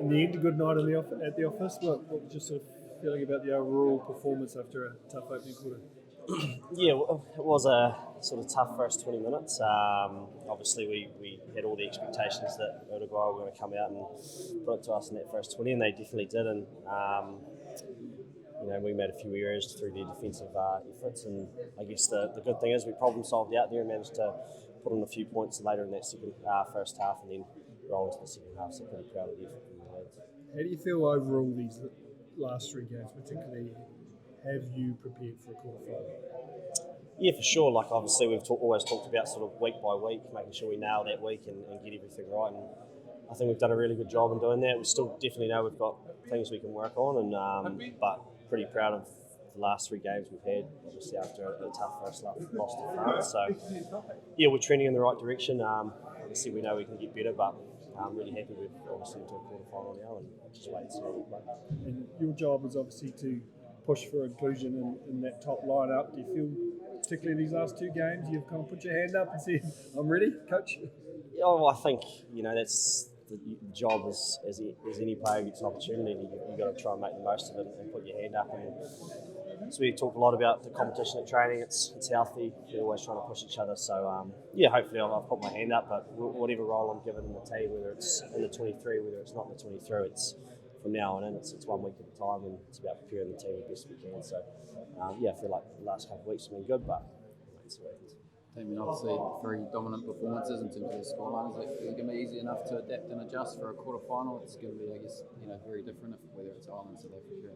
in the end, a good night at the office. What was your sort of feeling about the overall performance after a tough opening quarter? Yeah, well, it was a sort of tough first 20 minutes. Obviously, we had all the expectations that Uruguay were going to come out and put it to us in that first 20, and they definitely did. And we made a few errors through their defensive efforts, and I guess the good thing is we problem solved out there and managed to put on a few points later in that first half, and then roll into the second half. So pretty proud of the effort from the lads. How do you feel overall these last three games, particularly? Have you prepared for a quarterfinal? Yeah, for sure. Like obviously we've always talked about sort of week by week, making sure we nail that week and get everything right. And I think we've done a really good job in doing that. We still definitely know we've got things we can work on, and but pretty proud of the last three games we've had. Obviously after a tough first loss to France. So yeah, we're trending in the right direction. Obviously we know we can get better, but I'm really happy we've obviously into a quarterfinal now and just wait and see how we play. And your job is obviously to push for inclusion in that top lineup. Do you feel, particularly these last two games, you've kind of put your hand up and said, "I'm ready, coach"? Yeah, well, I think that's the job as any player gets an opportunity. You've got to try and make the most of it and put your hand up. And so we talk a lot about the competition at training. It's healthy. We're always trying to push each other. So yeah, hopefully I've put my hand up. But whatever role I'm given in the team, whether it's in the 23, whether it's not in the 23, it's from now on in. It's 1 week at a time, and it's about preparing the team the best we can. So yeah, I feel like the last couple of weeks have been good, but it's what it is. Damien, obviously very dominant performances in terms of the scoreline. Is it going to be easy enough to adapt and adjust for a quarter-final? It's going to be, I guess, very different whether it's Ireland, South Africa.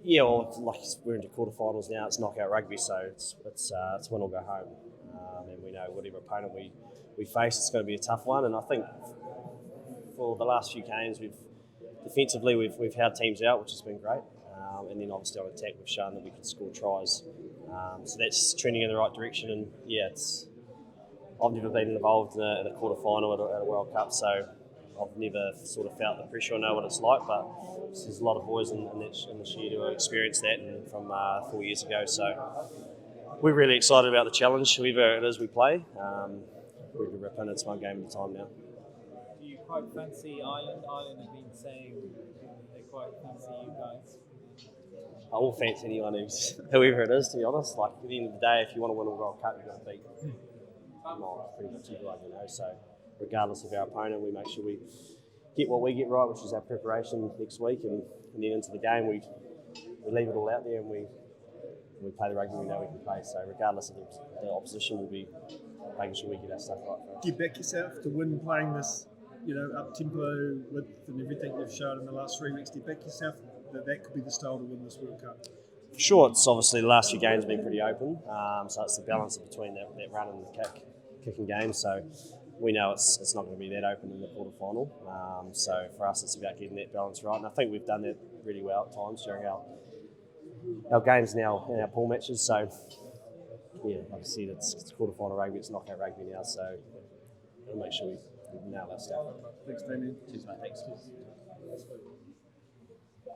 Yeah, well, like we're into quarterfinals now. It's knockout rugby, so it's win or go home. And we know whatever opponent we face, it's going to be a tough one. And I think for the last few games, defensively we've held teams out, which has been great. And then obviously on attack, we've shown that we can score tries. So that's trending in the right direction. And yeah, I've never been involved in a quarter-final at a World Cup, so I've never sort of felt the pressure. I know what it's like, but there's a lot of boys in this year who have experienced that and from 4 years ago. So we're really excited about the challenge, whoever it is we play. We can rip in. It's one game at a time now. Do you quite fancy Ireland? Ireland have been saying they quite fancy you guys. I will fancy anyone whoever it is, to be honest. Like at the end of the day, if you want to win a World Cup, you've got to beat pretty much everyone, So regardless of our opponent, we make sure we get what we get right, which is our preparation next week, and then into the game we leave it all out there and we play the rugby we know we can play. So regardless of the opposition, we'll be making sure we get our stuff right. Do you back yourself to win playing this, up tempo width and everything you've shown in the last 3 weeks? Do you back yourself that could be the style to win this World Cup? For sure, it's obviously the last few games have been pretty open, so it's the balance between that run and the kicking game. So we know it's not going to be that open in the quarterfinal. So for us, it's about getting that balance right, and I think we've done that really well at times during our games now in our pool matches. So yeah, like I said, it's quarterfinal rugby, it's knockout rugby now. So we'll make sure we nail our stuff. Thanks, Damian. Cheers, mate. Thanks.